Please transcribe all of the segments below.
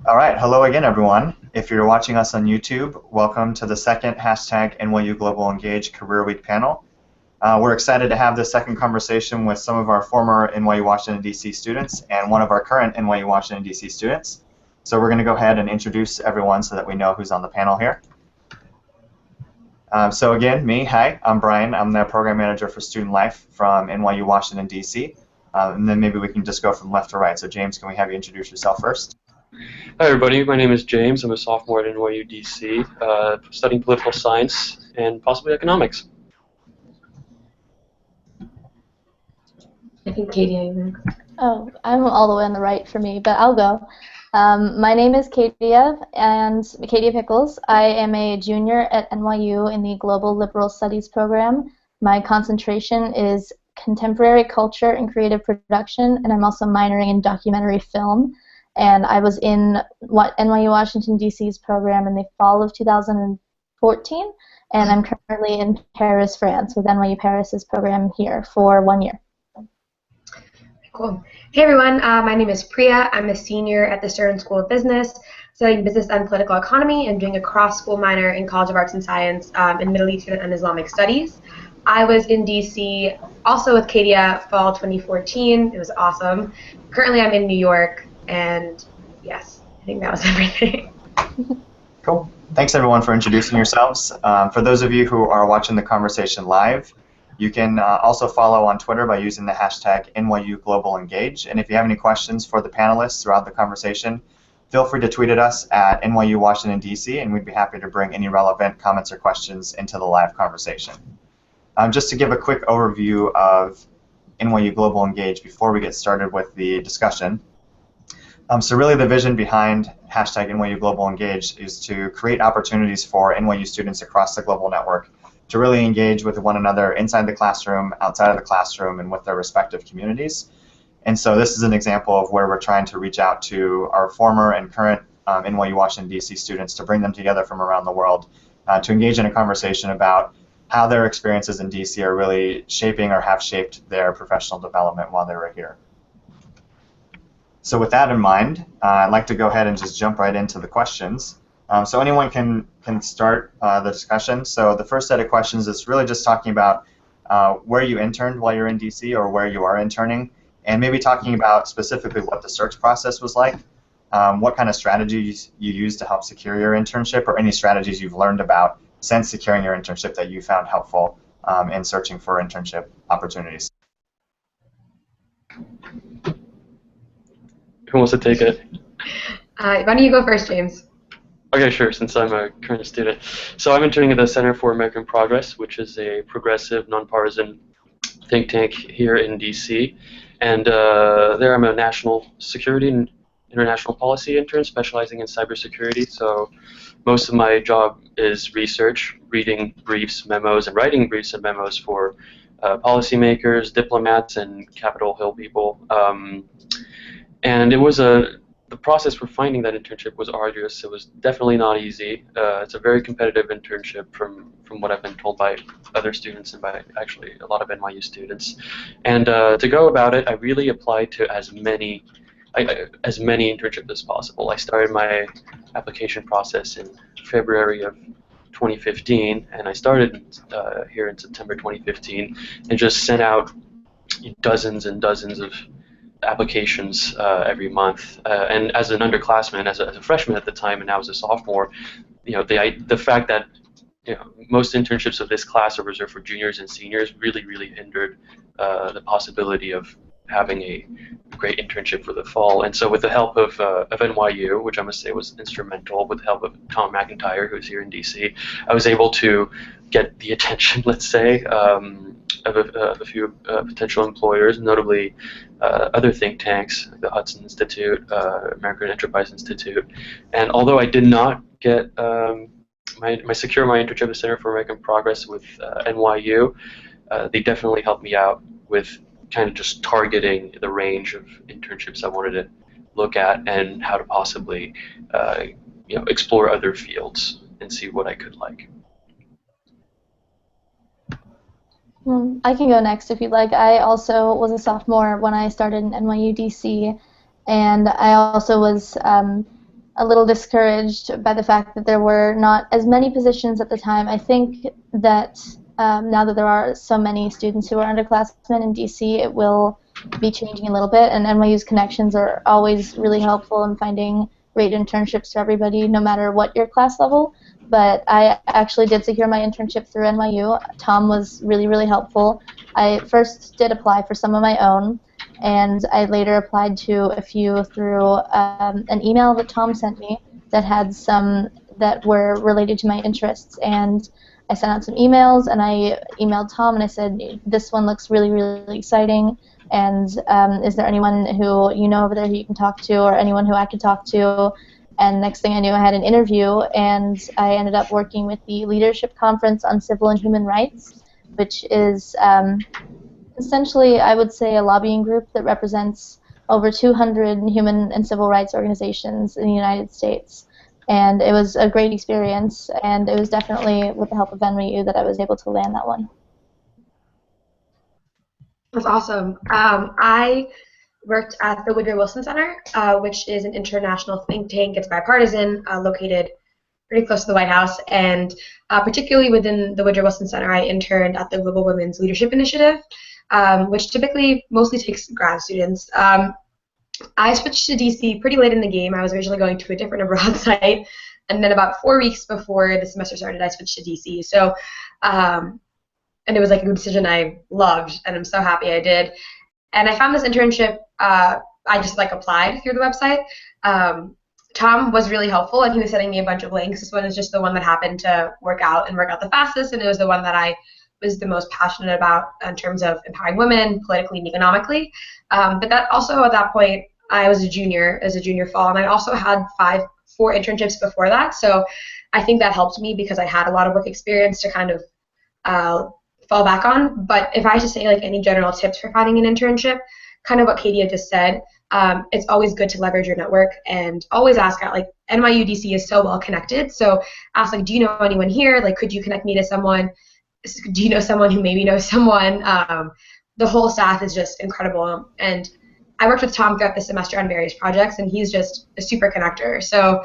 All right, hello again, everyone. If you're watching us on YouTube, welcome to the second hashtag NYU Global Engage Career Week panel. We're excited to have this second conversation with some of our former NYU Washington, D.C. students and one of our current NYU Washington, D.C. students. So we're going to go ahead and introduce everyone so that we know who's on the panel here. So again, hi, I'm Brian. I'm the program manager for Student Life from NYU Washington, D.C. And then maybe we can just go from left to right. So James, can we have you introduce yourself first? Hi everybody, my name is James. I'm a sophomore at NYU DC, studying political science and possibly economics. I think Katie, are you next? Oh, I'm all the way on the right for me, but I'll go. My name is Katia, and Katia Pickles. I am a junior at NYU in the Global Liberal Studies program. My concentration is contemporary culture and creative production, and I'm also minoring in documentary film. And I was in NYU Washington, D.C.'s program in the fall of 2014, and I'm currently in Paris, France, with NYU Paris's program here for 1 year. Cool. Hey everyone, my name is Priya. I'm a senior at the Stern School of Business, studying business and political economy and doing a cross-school minor in College of Arts and Science in Middle Eastern and Islamic Studies. I was in D.C. also with Katia fall 2014. It was awesome. Currently I'm in New York, and yes, I think that was everything. Cool. Thanks everyone for introducing yourselves. For those of you who are watching the conversation live, you can also follow on Twitter by using the hashtag NYU Global Engage. And if you have any questions for the panelists throughout the conversation, feel free to tweet at us at NYU Washington, D.C., and we'd be happy to bring any relevant comments or questions into the live conversation. Just to give a quick overview of NYU Global Engage before we get started with the discussion. So really the vision behind hashtag NYU Global Engage is to create opportunities for NYU students across the global network to really engage with one another inside the classroom, outside of the classroom, and with their respective communities. And so this is an example of where we're trying to reach out to our former and current NYU Washington, D.C. students to bring them together from around the world to engage in a conversation about how their experiences in D.C. are really shaping or have shaped their professional development while they were here. So with that in mind, I'd like to go ahead and just jump right into the questions. So anyone can start the discussion. So the first set of questions is really just talking about where you interned while you're in DC or where you are interning, and maybe talking about specifically what the search process was like, what kind of strategies you used to help secure your internship, or any strategies you've learned about since securing your internship that you found helpful in searching for internship opportunities. Who wants to take it? Why don't you go first, James? Okay, sure, since I'm a current student. So I'm interning at the Center for American Progress, which is a progressive, nonpartisan think tank here in DC. And there I'm a national security and international policy intern specializing in cybersecurity. So most of my job is research, reading briefs, memos, and writing briefs and memos for policymakers, diplomats, and Capitol Hill people. And it was the process for finding that internship was arduous. It was definitely not easy. It's a very competitive internship from what I've been told by other students and by actually a lot of NYU students. And to go about it, I really applied to as many internships as possible. I started my application process in February of 2015, and I started here in September 2015, and just sent out dozens and dozens of applications every month. And as an underclassman, as a freshman at the time, and now as a sophomore, the fact that most internships of this class are reserved for juniors and seniors really hindered the possibility of having a great internship for the fall. And so with the help of NYU, which I must say was instrumental, with the help of Tom McIntyre, who's here in DC, I was able to get the attention, let's say, of a few potential employers, notably other think tanks, the Hudson Institute, American Enterprise Institute. And although I did not get secure my internship at the Center for American Progress with NYU, they definitely helped me out with kind of just targeting the range of internships I wanted to look at and how to possibly explore other fields and see what I could like. I can go next if you'd like. I also was a sophomore when I started in NYU DC, and I also was a little discouraged by the fact that there were not as many positions at the time. I think that now that there are so many students who are underclassmen in DC, it will be changing a little bit, and NYU's connections are always really helpful in finding great internships for everybody, no matter what your class level. But I actually did secure my internship through NYU. Tom was really, really helpful. I first did apply for some of my own, and I later applied to a few through an email that Tom sent me that had some that were related to my interests. And I sent out some emails, and I emailed Tom, and I said, this one looks really, really exciting, and is there anyone who you know over there who you can talk to, or anyone who I could talk to? And next thing I knew, I had an interview, and I ended up working with the Leadership Conference on Civil and Human Rights, which is essentially, I would say, a lobbying group that represents over 200 human and civil rights organizations in the United States. And it was a great experience, and it was definitely with the help of NYU that I was able to land that one. That's awesome. I worked at the Woodrow Wilson Center, which is an international think tank. It's bipartisan, located pretty close to the White House, and particularly within the Woodrow Wilson Center, I interned at the Global Women's Leadership Initiative, which typically mostly takes grad students. I switched to DC pretty late in the game. I was originally going to a different abroad site, and then about 4 weeks before the semester started, I switched to DC. So, and it was like a decision I loved, and I'm so happy I did. And I found this internship. I just applied through the website. Tom was really helpful, and he was sending me a bunch of links. This one is just the one that happened to work out the fastest, and it was the one that I was the most passionate about in terms of empowering women politically and economically. But that also, at that point, I was a junior fall, and I also had 4 internships before that. So I think that helped me because I had a lot of work experience to kind of fall back on. But if I had to say any general tips for finding an internship, kind of what Katie had just said, it's always good to leverage your network and always ask out. NYU DC is so well connected, so ask do you know anyone here? Could you connect me to someone? Do you know someone who maybe knows someone? The whole staff is just incredible, and I worked with Tom throughout the semester on various projects, and he's just a super connector. So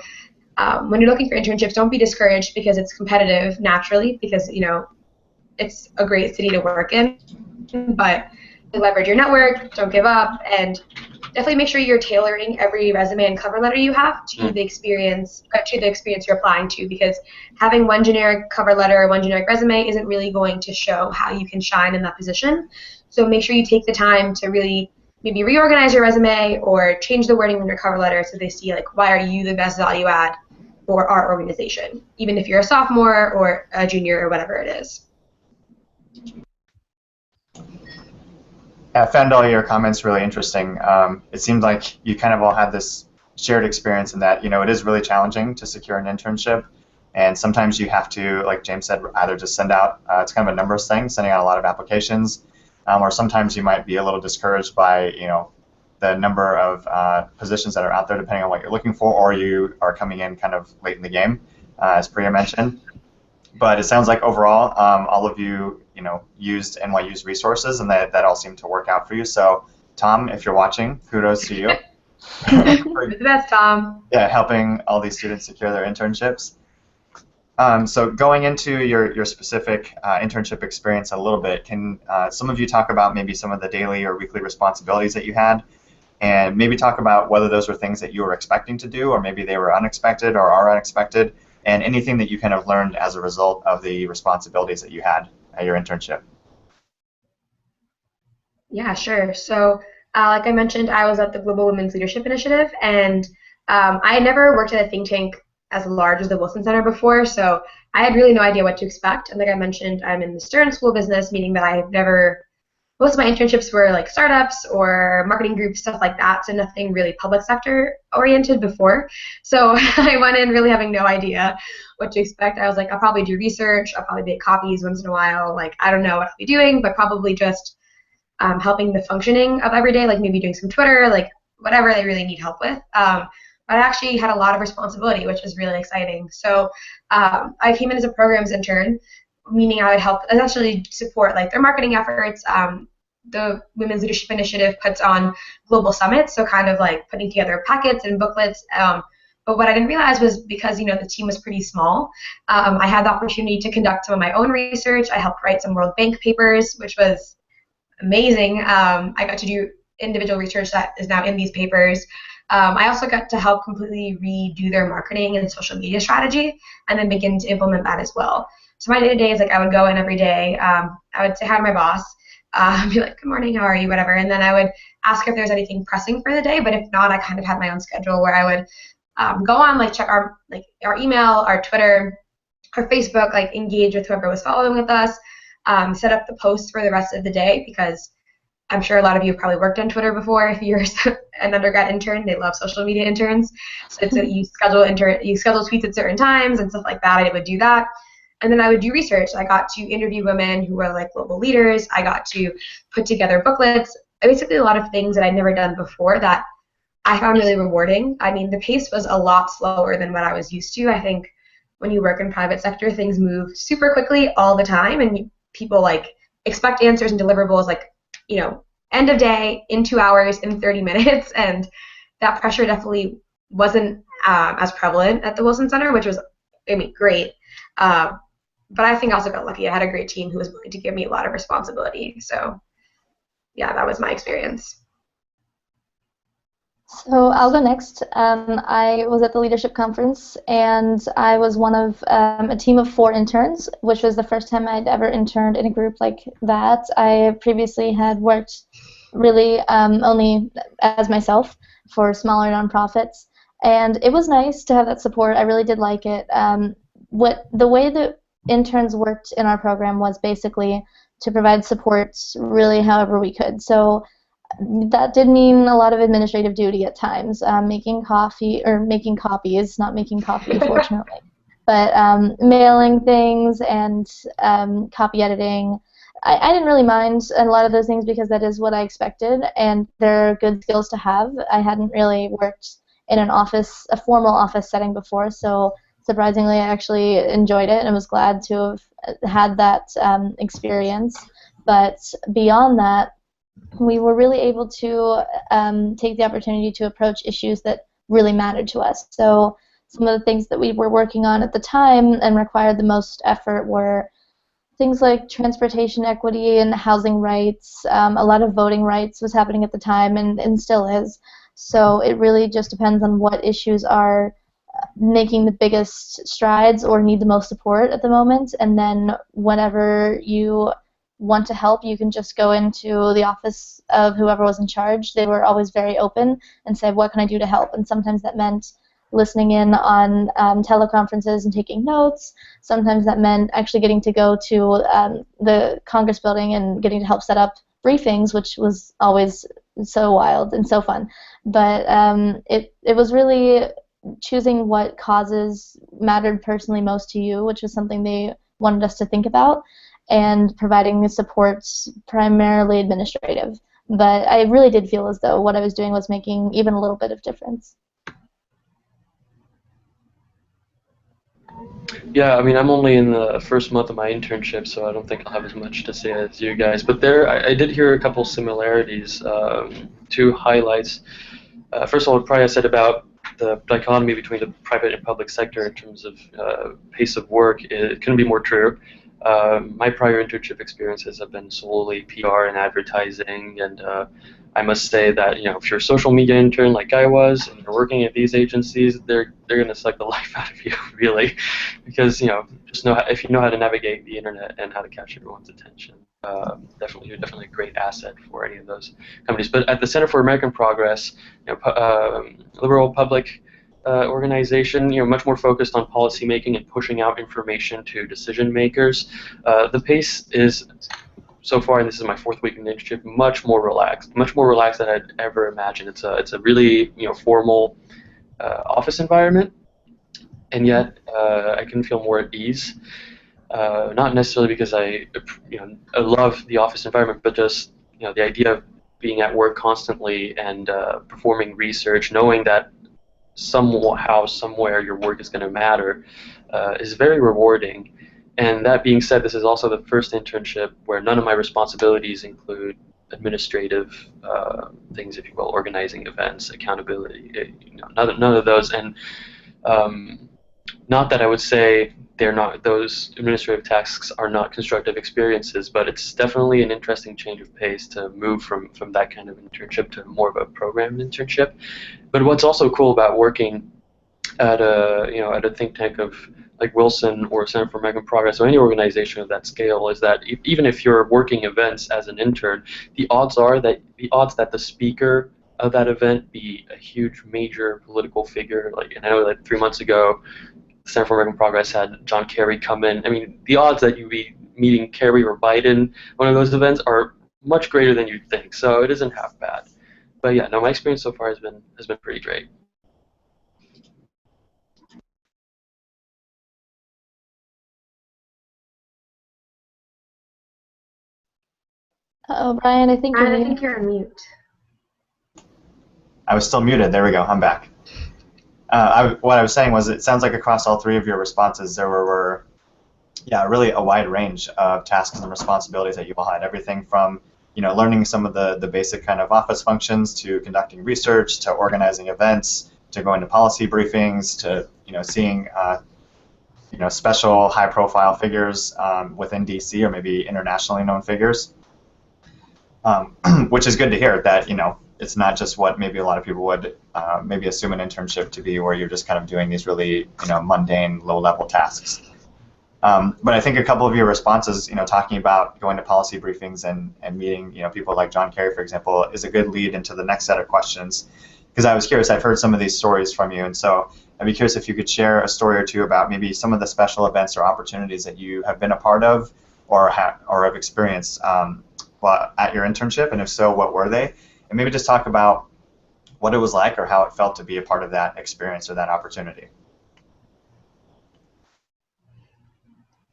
when you're looking for internships, don't be discouraged because it's competitive naturally, because it's a great city to work in, but leverage your network, don't give up, and definitely make sure you're tailoring every resume and cover letter you have to the experience you're applying to, because having one generic cover letter or one generic resume isn't really going to show how you can shine in that position. So make sure you take the time to really maybe reorganize your resume or change the wording in your cover letter so they see why are you the best value add for our organization, even if you're a sophomore or a junior or whatever it is. I found all your comments really interesting. It seemed like you kind of all had this shared experience in that, it is really challenging to secure an internship, and sometimes you have to, like James said, either just send out, it's kind of a numbers thing, sending out a lot of applications, or sometimes you might be a little discouraged by, the number of positions that are out there depending on what you're looking for, or you are coming in kind of late in the game, as Priya mentioned. But it sounds like overall, all of you, used NYU's resources, and that all seemed to work out for you. So, Tom, if you're watching, kudos to you. You're the best, Tom. Yeah, helping all these students secure their internships. So going into your specific internship experience a little bit, can some of you talk about maybe some of the daily or weekly responsibilities that you had, and maybe talk about whether those were things that you were expecting to do, or maybe they were unexpected or are unexpected, and anything that you kind of learned as a result of the responsibilities that you had at your internship? Yeah, sure. So, like I mentioned, I was at the Global Women's Leadership Initiative, and I had never worked at a think tank as large as the Wilson Center before, so I had really no idea what to expect. And like I mentioned, I'm in the Stern School of Business, meaning that I've never, most of my internships were startups or marketing groups, stuff like that, so nothing really public sector oriented before. So I went in really having no idea what to expect. I was I'll probably do research, I'll probably make copies once in a while, I don't know what I'll be doing, but probably just helping the functioning of every day, maybe doing some Twitter, whatever they really need help with. But I actually had a lot of responsibility, which is really exciting. So I came in as a programs intern, meaning I would help essentially support like their marketing efforts. The Women's Leadership Initiative puts on global summits, so kind of like putting together packets and booklets. But what I didn't realize was because the team was pretty small, I had the opportunity to conduct some of my own research. I helped write some World Bank papers, which was amazing. I got to do individual research that is now in these papers. I also got to help completely redo their marketing and social media strategy and then begin to implement that as well. So my day-to-day is like I would go in every day. I would say hi to my boss, be like, good morning, how are you, whatever. And then I would ask if there's anything pressing for the day. But if not, I kind of had my own schedule where I would go on, like check our email, our Twitter, our Facebook, like engage with whoever was following with us, set up the posts for the rest of the day, because I'm sure a lot of you have probably worked on Twitter before. If you're an undergrad intern, they love social media interns. So it's you schedule tweets at certain times and stuff like that. I would do that. And then I would do research. I got to interview women who were like global leaders. I got to put together booklets. Basically a lot of things that I'd never done before that I found really rewarding. I mean, the pace was a lot slower than what I was used to. I think when you work in private sector, things move super quickly all the time, and people like expect answers and deliverables like, end of day, in 2 hours, in 30 minutes, and that pressure definitely wasn't as prevalent at the Wilson Center, which was, great. But I think I also got lucky. I had a great team who was willing to give me a lot of responsibility. So, yeah, that was my experience. So I'll go next. I was at the leadership conference, and I was one of a team of 4 interns, which was the first time I'd ever interned in a group like that. I previously had worked really only as myself for smaller nonprofits, and it was nice to have that support. I really did like it. The way that interns worked in our program was basically to provide support really however we could. So that did mean a lot of administrative duty at times, making copies, not making coffee, fortunately, but mailing things and copy editing. I didn't really mind a lot of those things because that is what I expected, and they're good skills to have. I hadn't really worked in a formal office setting before, so surprisingly, I actually enjoyed it and was glad to have had that experience. But beyond that, we were really able to take the opportunity to approach issues that really mattered to us. So some of the things that we were working on at the time and required the most effort were things like transportation equity and housing rights. A lot of voting rights was happening at the time and still is. So it really just depends on what issues are making the biggest strides or need the most support at the moment, and then whenever you want to help, you can just go into the office of whoever was in charge. They were always very open and said, what can I do to help? And sometimes that meant listening in on teleconferences and taking notes. Sometimes that meant actually getting to go to the Congress building and getting to help set up briefings, which was always so wild and so fun. But it was really choosing what causes mattered personally most to you, which was something they wanted us to think about, and providing the supports primarily administrative. But I really did feel as though what I was doing was making even a little bit of difference. Yeah, I mean, I'm only in the first month of my internship, so I don't think I'll have as much to say as you guys. But I did hear a couple similarities, 2 highlights. First of all, what Priya said about the dichotomy between the private and public sector in terms of pace of work, it couldn't be more true. My prior internship experiences have been solely PR and advertising, and I must say that if you're a social media intern like I was, and you're working at these agencies, they're gonna suck the life out of you, really, because if you know how to navigate the internet and how to capture everyone's attention, you're definitely a great asset for any of those companies. But at the Center for American Progress, liberal public organization, much more focused on policy making and pushing out information to decision makers. The pace is, so far, and this is my 4th week in the internship, much more relaxed than I'd ever imagined. It's a really formal office environment, and yet I can feel more at ease. Not necessarily because I love the office environment, but just the idea of being at work constantly and performing research, knowing that somehow, somewhere, your work is going to matter, is very rewarding. And that being said, this is also the first internship where none of my responsibilities include administrative things, if you will, organizing events, accountability, none of those. And not that I would say they're not, those administrative tasks are not constructive experiences, but it's definitely an interesting change of pace to move from that kind of internship to more of a program internship. But what's also cool about working at a think tank of like Wilson or Center for American Progress or any organization of that scale is that even if you're working events as an intern, the odds that the speaker of that event be a huge major political figure, like, and I know that 3 months ago the Center for American Progress had John Kerry come in. I mean, the odds that you be meeting Kerry or Biden one of those events are much greater than you'd think, so it isn't half bad. But yeah, no, my experience so far has been pretty great. Uh-oh, Brian, I think you're on mute. I was still muted. There we go. I'm back. What I was saying was it sounds like across all three of your responses there were really a wide range of tasks and responsibilities that you all had. Everything from learning some of the basic kind of office functions to conducting research to organizing events to going to policy briefings to seeing special high-profile figures within DC or maybe internationally known figures, which is good to hear that it's not just what maybe a lot of people would maybe assume an internship to be, where you're just kind of doing these really mundane, low-level tasks. But I think a couple of your responses, talking about going to policy briefings and meeting people like John Kerry, for example, is a good lead into the next set of questions. Because I was curious, I've heard some of these stories from you, and so I'd be curious if you could share a story or two about maybe some of the special events or opportunities that you have been a part of or have experienced at your internship, and if so, what were they? And maybe just talk about what it was like or how it felt to be a part of that experience or that opportunity.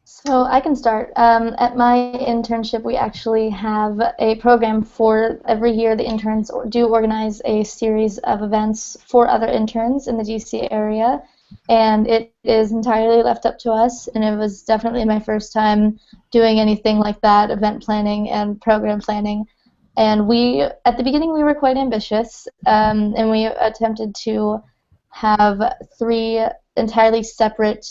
So I can start. At my internship, we actually have a program for every year. The interns do organize a series of events for other interns in the DC area, and it is entirely left up to us, and it was definitely my first time doing anything like that, event planning and program planning. And at the beginning, we were quite ambitious, and we attempted to have 3 entirely separate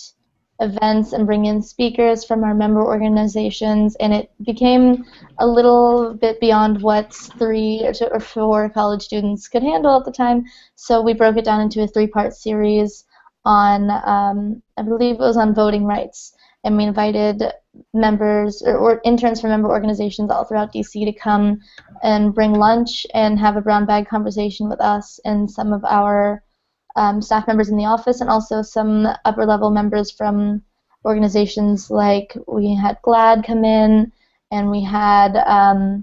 events and bring in speakers from our member organizations, and it became a little bit beyond what 3 or 4 college students could handle at the time. So we broke it down into a 3-part series on, I believe it was on voting rights, and we invited members or interns from member organizations all throughout DC to come and bring lunch and have a brown bag conversation with us and some of our staff members in the office, and also some upper level members from organizations like we had GLAD come in, and we had, I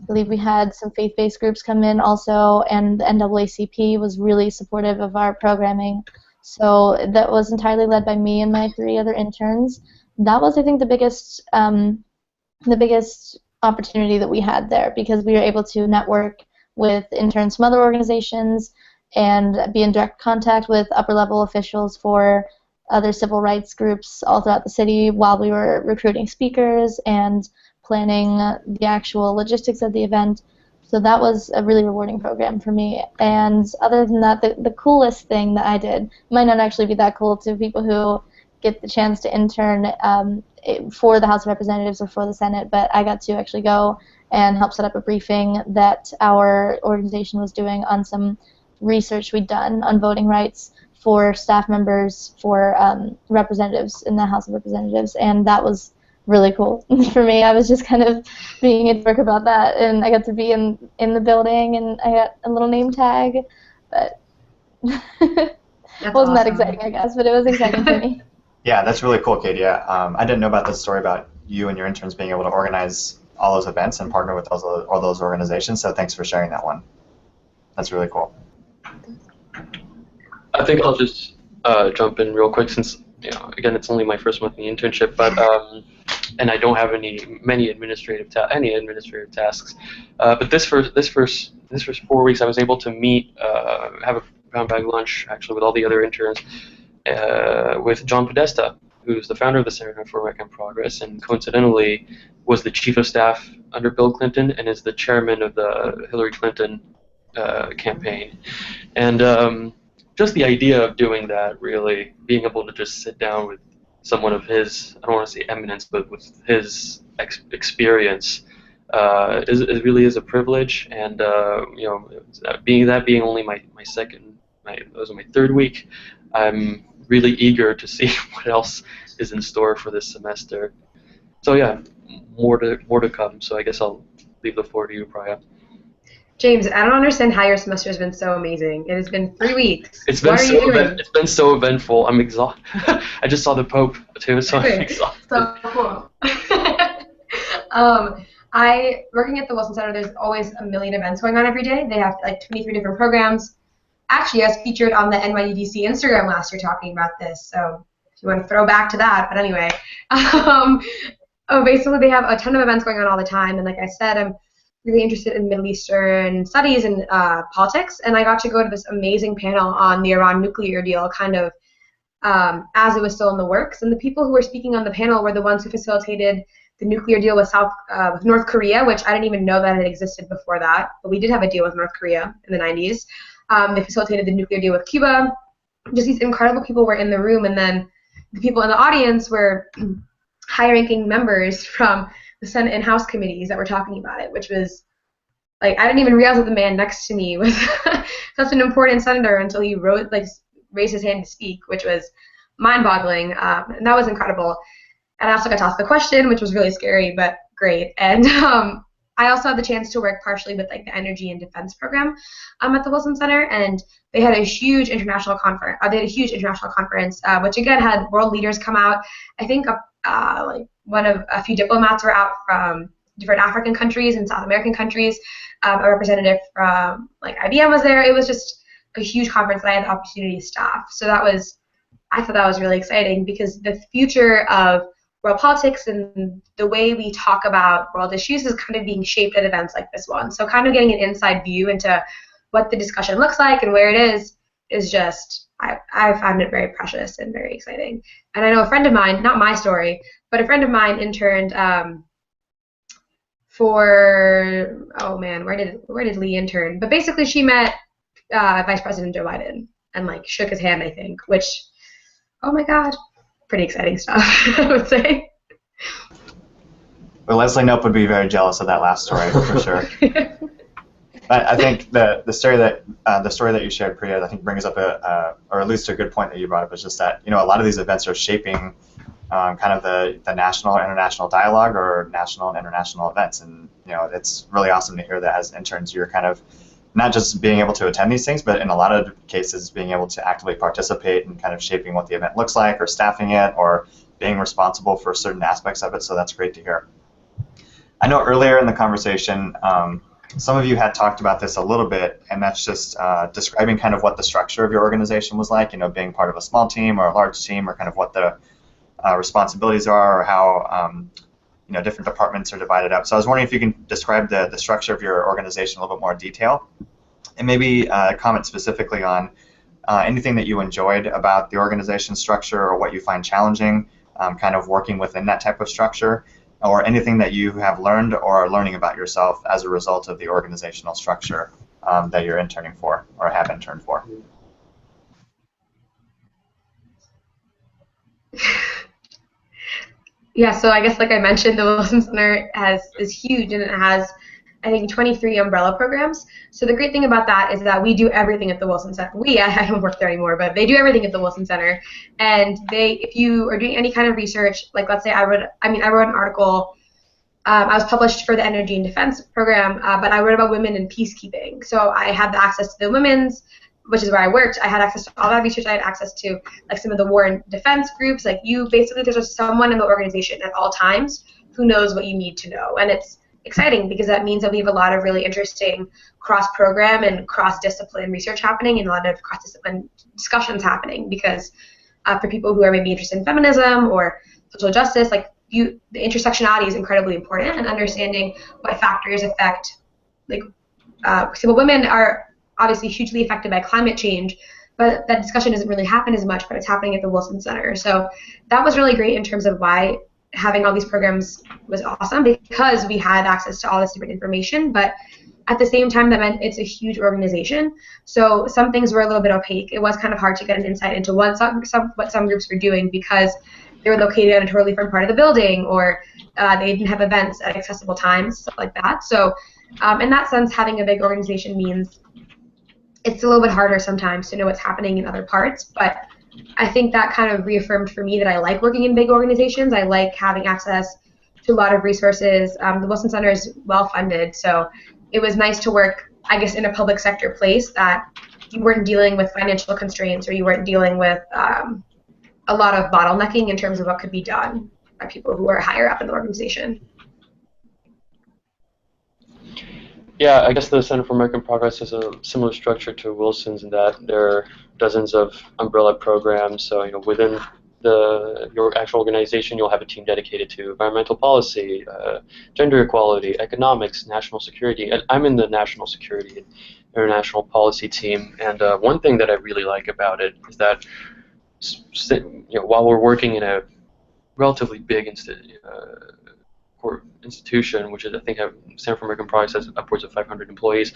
believe we had some faith-based groups come in also, and the NAACP was really supportive of our programming. So that was entirely led by me and my 3 other interns. That was, I think, the biggest opportunity that we had there, because we were able to network with interns from other organizations and be in direct contact with upper-level officials for other civil rights groups all throughout the city while we were recruiting speakers and planning the actual logistics of the event. So that was a really rewarding program for me. And other than that, the coolest thing that I did might not actually be that cool to people who get the chance to intern for the House of Representatives or for the Senate, but I got to actually go and help set up a briefing that our organization was doing on some research we'd done on voting rights for staff members, for representatives in the House of Representatives, and that was really cool for me. I was just kind of being a jerk about that, and I got to be in the building, and I got a little name tag, but it wasn't that exciting, I guess, but it was exciting for me. Yeah, that's really cool, Katie. I didn't know about this story about you and your interns being able to organize all those events and partner with all those organizations, so thanks for sharing that one. That's really cool. I think I'll just jump in real quick, since again, it's only my first month in the internship, but and I don't have many administrative tasks. But this first 4 weeks, I was able to meet, have a brown bag lunch actually with all the other interns, with John Podesta, who's the founder of the Center for American Progress, and coincidentally was the chief of staff under Bill Clinton and is the chairman of the Hillary Clinton campaign. And just the idea of doing that, really, being able to just sit down with someone of his, I don't want to say eminence, but with his experience, is really is a privilege. And being only my third week, I'm really eager to see what else is in store for this semester. So yeah, more to come. So I guess I'll leave the floor to you, Priya. James, I don't understand how your semester has been so amazing. It has been 3 weeks. It's been it's been so eventful. I'm exhausted. I just saw the Pope too, so I'm exhausted. So cool. Working at the Wilson Center, there's always a million events going on every day. They have like 23 different programs. Actually, I was featured on the NYU DC Instagram last year talking about this, so if you want to throw back to that. But anyway, basically they have a ton of events going on all the time, and like I said, I'm really interested in Middle Eastern studies and politics, and I got to go to this amazing panel on the Iran nuclear deal kind of as it was still in the works, and the people who were speaking on the panel were the ones who facilitated the nuclear deal with North Korea, which I didn't even know that had existed before that, but we did have a deal with North Korea in the 90s. They facilitated the nuclear deal with Cuba. Just these incredible people were in the room, and then the people in the audience were high-ranking members from the Senate and House committees that were talking about it, which was, like, I didn't even realize that the man next to me was such an important senator until he raised his hand to speak, which was mind-boggling, and that was incredible. And I also got to ask the question, which was really scary, but great. And I also had the chance to work partially with like the Energy and Defense Program at the Wilson Center, and they had a huge international conference. Which again had world leaders come out. I think a few diplomats were out from different African countries and South American countries. A representative from like IBM was there. It was just a huge conference that I had the opportunity to staff. So I thought that was really exciting, because the future of world politics and the way we talk about world issues is kind of being shaped at events like this one. So kind of getting an inside view into what the discussion looks like and where it is just, I found it very precious and very exciting. And I know a friend of mine, not my story, but a friend of mine interned for, oh man, where did Lee intern? But basically she met Vice President Joe Biden and like shook his hand, I think, which, oh my God, pretty exciting stuff, I would say. Well, Leslie Knope would be very jealous of that last story for sure. But I think the story that you shared, Priya, I think brings up or at least a good point that you brought up, is just that a lot of these events are shaping kind of the national and international dialogue, or national and international events, and it's really awesome to hear that as interns you're kind of not just being able to attend these things, but in a lot of cases being able to actively participate in kind of shaping what the event looks like, or staffing it, or being responsible for certain aspects of it. So that's great to hear. I know earlier in the conversation, some of you had talked about this a little bit, and that's just describing kind of what the structure of your organization was like, being part of a small team or a large team, or kind of what the responsibilities are, or how different departments are divided up. So I was wondering if you can describe the structure of your organization in a little bit more detail, and maybe comment specifically on anything that you enjoyed about the organization structure, or what you find challenging kind of working within that type of structure, or anything that you have learned or are learning about yourself as a result of the organizational structure that you're interning for or have interned for. Yeah, so I guess like I mentioned, the Wilson Center is huge, and it has, I think, 23 umbrella programs. So the great thing about that is that we do everything at the Wilson Center. I don't work there anymore, but they do everything at the Wilson Center. And if you are doing any kind of research, like let's say I wrote an article. I was published for the Energy and Defense Program, but I wrote about women in peacekeeping. So I had the access to the women's, which is where I worked. I had access to all that research. I had access to like some of the war and defense groups. Like basically there's just someone in the organization at all times who knows what you need to know. And it's exciting because that means that we have a lot of really interesting cross-program and cross-discipline research happening, and a lot of cross-discipline discussions happening, because for people who are maybe interested in feminism or social justice, like the intersectionality is incredibly important, and understanding what factors affect, like, women are obviously hugely affected by climate change, but that discussion doesn't really happen as much, but it's happening at the Wilson Center. So that was really great in terms of why having all these programs was awesome, because we had access to all this different information, but at the same time, that meant it's a huge organization, so some things were a little bit opaque. It was kind of hard to get an insight into what some groups were doing because they were located in a totally different part of the building, or they didn't have events at accessible times, stuff like that. So in that sense, having a big organization means it's a little bit harder sometimes to know what's happening in other parts, but I think that kind of reaffirmed for me that I like working in big organizations. I like having access to a lot of resources. The Wilson Center is well funded, so it was nice to work, I guess, in a public sector place that you weren't dealing with financial constraints, or you weren't dealing with a lot of bottlenecking in terms of what could be done by people who are higher up in the organization. Yeah, I guess the Center for American Progress is a similar structure to Wilson's in that there are dozens of umbrella programs. So, within your actual organization, you'll have a team dedicated to environmental policy, gender equality, economics, national security. And I'm in the national security and international policy team. And one thing that I really like about it is that, while we're working in a relatively big institution, which is, I think, Center for American Progress has upwards of 500 employees.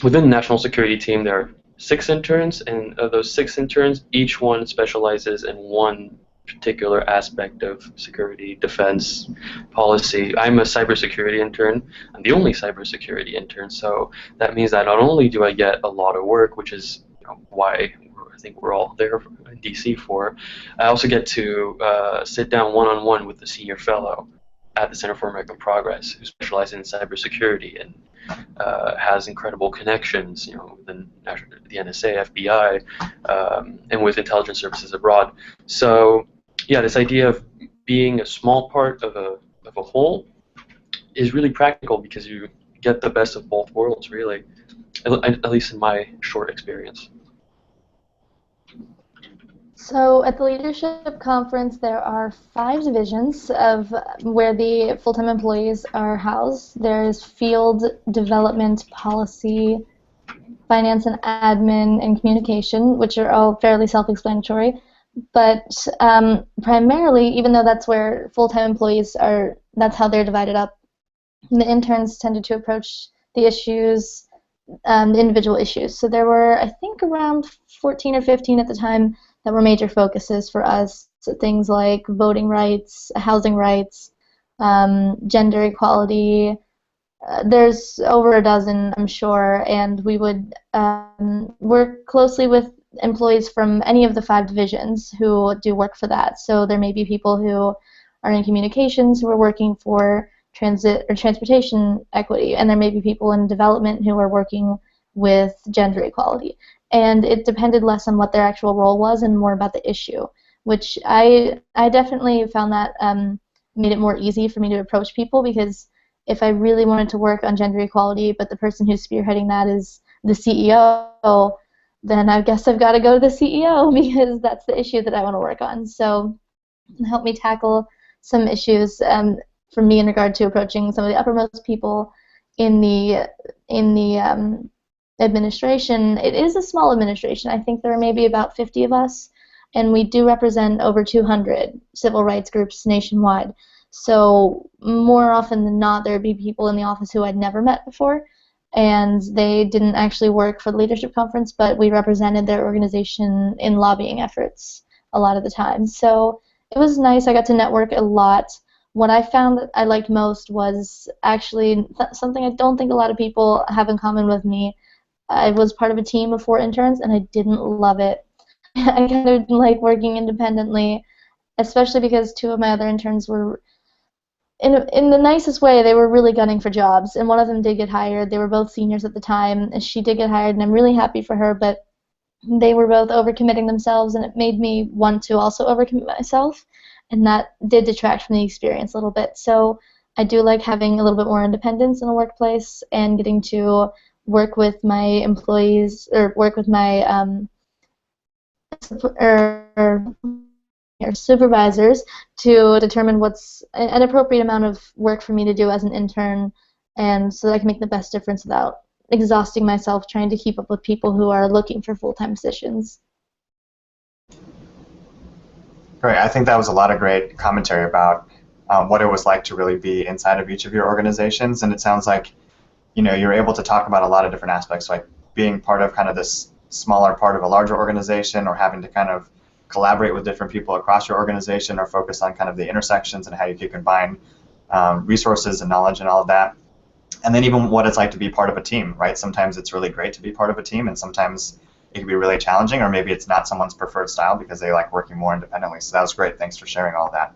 Within the national security team, there are 6 interns, and of those 6 interns, each one specializes in one particular aspect of security, defense, policy. I'm a cybersecurity intern. I'm the only cybersecurity intern, so that means that not only do I get a lot of work, which is why I think we're all there in DC for, I also get to sit down one-on-one with the senior fellow at the Center for American Progress, who specializes in cybersecurity and has incredible connections, with the NSA, FBI, and with intelligence services abroad. So, yeah, this idea of being a small part of a whole is really practical because you get the best of both worlds, really, at least in my short experience. So at the Leadership Conference, there are 5 divisions of where the full-time employees are housed. There's field development, policy, finance and admin, and communication, which are all fairly self-explanatory. But primarily, even though that's where full-time employees are, that's how they're divided up, the interns tended to approach the issues, the individual issues. So there were, I think, around 14 or 15 at the time that were major focuses for us. So things like voting rights, housing rights, gender equality. There's over a dozen, I'm sure, and we would work closely with employees from any of the 5 divisions who do work for that. So there may be people who are in communications who are working for transit or transportation equity, and there may be people in development who are working with gender equality. And it depended less on what their actual role was and more about the issue, which I definitely found that made it more easy for me to approach people, because if I really wanted to work on gender equality, but the person who's spearheading that is the CEO, then I guess I've got to go to the CEO because that's the issue that I want to work on. So it helped me tackle some issues for me in regard to approaching some of the uppermost people in the administration. It is a small administration. I think there are maybe about 50 of us, and we do represent over 200 civil rights groups nationwide. So more often than not, there would be people in the office who I'd never met before, and they didn't actually work for the Leadership Conference, but we represented their organization in lobbying efforts a lot of the time. So it was nice. I got to network a lot. What I found that I liked most was actually something I don't think a lot of people have in common with me. I was part of a team of 4 interns, and I didn't love it. I kind of didn't like working independently, especially because 2 of my other interns were, in the nicest way, they were really gunning for jobs, and one of them did get hired. They were both seniors at the time, and she did get hired, and I'm really happy for her, but they were both overcommitting themselves, and it made me want to also overcommit myself, and that did detract from the experience a little bit. So I do like having a little bit more independence in the workplace and getting to work with my employees, or work with my supervisors to determine what's an appropriate amount of work for me to do as an intern, and so that I can make the best difference without exhausting myself trying to keep up with people who are looking for full-time positions. Great. I think that was a lot of great commentary about what it was like to really be inside of each of your organizations, and it sounds like you're able to talk about a lot of different aspects, like being part of kind of this smaller part of a larger organization, or having to kind of collaborate with different people across your organization, or focus on kind of the intersections and how you can combine resources and knowledge and all of that. And then even what it's like to be part of a team, right? Sometimes it's really great to be part of a team, and sometimes it can be really challenging, or maybe it's not someone's preferred style because they like working more independently. So that was great. Thanks for sharing all that.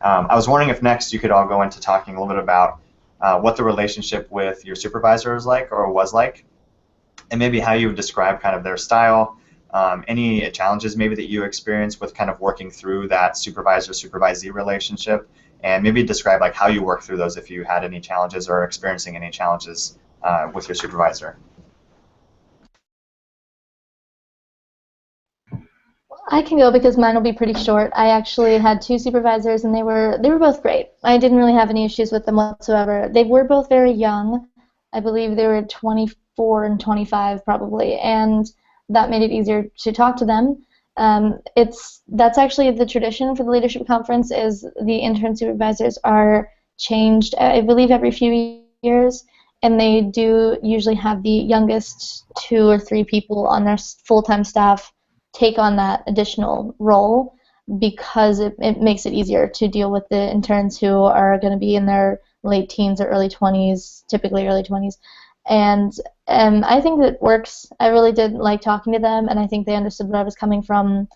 I was wondering if next you could all go into talking a little bit about what the relationship with your supervisor is like, or was like, and maybe how you would describe kind of their style, any challenges maybe that you experienced with kind of working through that supervisor-supervisee relationship, and maybe describe like how you work through those if you had any challenges or experiencing any challenges with your supervisor. I can go because mine will be pretty short. I actually had two supervisors, and they were both great. I didn't really have any issues with them whatsoever. They were both very young. I believe they were 24 and 25 probably, and that made it easier to talk to them. That's actually the tradition for the leadership conference, is the intern supervisors are changed, I believe, every few years, and they do usually have the youngest 2 or 3 people on their full-time staff take on that additional role, because it makes it easier to deal with the interns who are going to be in their late teens or early 20s, typically early 20s. And I think that works. I really did like talking to them, and I think they understood where I was coming from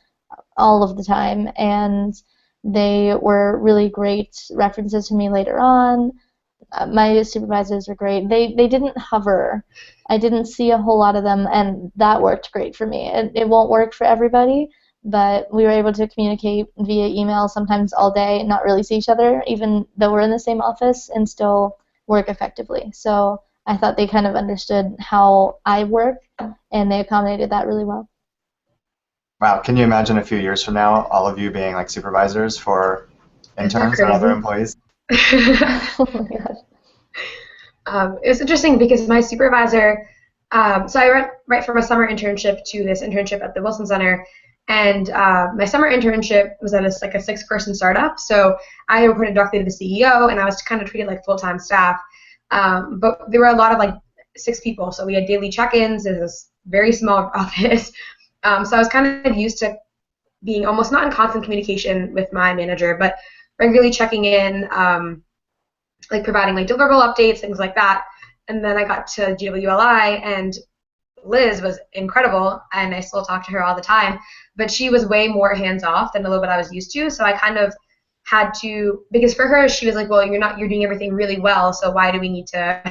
all of the time, and they were really great references to me later on. My supervisors were great. They didn't hover. I didn't see a whole lot of them, and that worked great for me. It won't work for everybody, but we were able to communicate via email sometimes all day, not really see each other, even though we're in the same office, and still work effectively. So I thought they kind of understood how I work, and they accommodated that really well. Wow, can you imagine a few years from now, all of you being like supervisors for interns or other employees? Oh my God. It was interesting because my supervisor, so I went right from a summer internship to this internship at the Wilson Center, and my summer internship was at a 6-person startup, so I reported directly to the CEO, and I was kind of treated like full-time staff, but there were a lot of 6 people, so we had daily check-ins. It was this very small office, so I was kind of used to being almost not in constant communication with my manager, but regularly checking in, providing deliverable updates, things like that. And then I got to GWLI, and Liz was incredible, and I still talk to her all the time, but she was way more hands-off than a little bit I was used to, so I kind of had to, because for her, she was like, well, you're doing everything really well, so why do we need to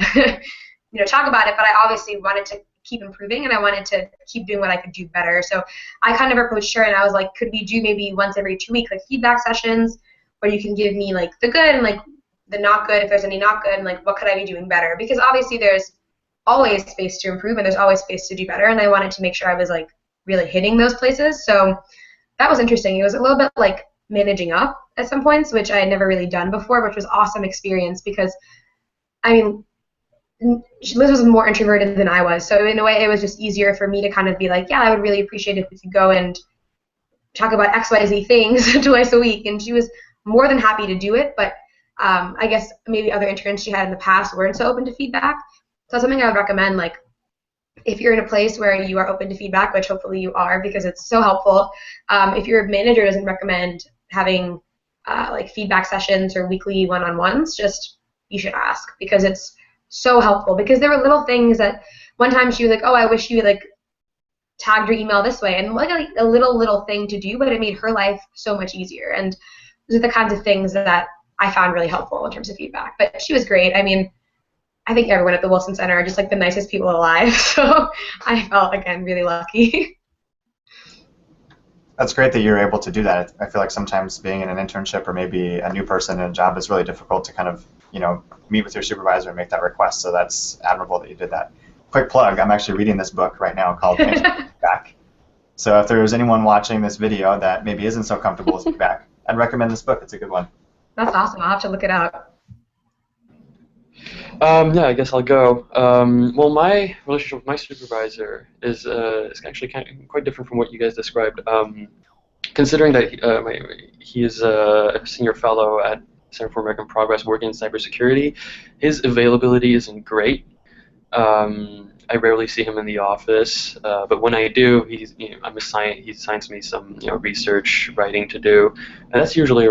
talk about it? But I obviously wanted to keep improving, and I wanted to keep doing what I could do better. So I kind of approached her, and I was like, could we do maybe once every 2 weeks, feedback sessions, where you can give me the good and the not good, if there's any not good, and what could I be doing better? Because obviously there's always space to improve, and there's always space to do better, and I wanted to make sure I was really hitting those places. So that was interesting. It was a little bit like managing up at some points, which I had never really done before, which was awesome experience, because Liz was more introverted than I was, so in a way it was just easier for me to kind of be like, yeah, I would really appreciate it if we could go and talk about XYZ things twice a week, and she was more than happy to do it, but I guess maybe other interns she had in the past weren't so open to feedback. So something I would recommend, if you're in a place where you are open to feedback, which hopefully you are because it's so helpful, if your manager doesn't recommend having feedback sessions or weekly one-on-ones, you should ask, because it's so helpful. Because there were little things that one time she was like, oh, I wish you had tagged your email this way, and a little thing to do, but it made her life so much easier. And those are the kinds of things that I found really helpful in terms of feedback. But she was great. I think everyone at the Wilson Center are just the nicest people alive, so I felt, again, really lucky. That's great that you're able to do that. I feel like sometimes being in an internship or maybe a new person in a job is really difficult to kind of, meet with your supervisor and make that request, so that's admirable that you did that. Quick plug, I'm actually reading this book right now called Feedback. So if there's anyone watching this video that maybe isn't so comfortable with feedback, I'd recommend this book. It's a good one. That's awesome. I'll have to look it up. Yeah, I guess I'll go. Well, my relationship with my supervisor is actually quite different from what you guys described. Considering that he is a senior fellow at Center for American Progress working in cybersecurity, his availability isn't great. I rarely see him in the office, but when I do, he assigns me some research writing to do, and that's usually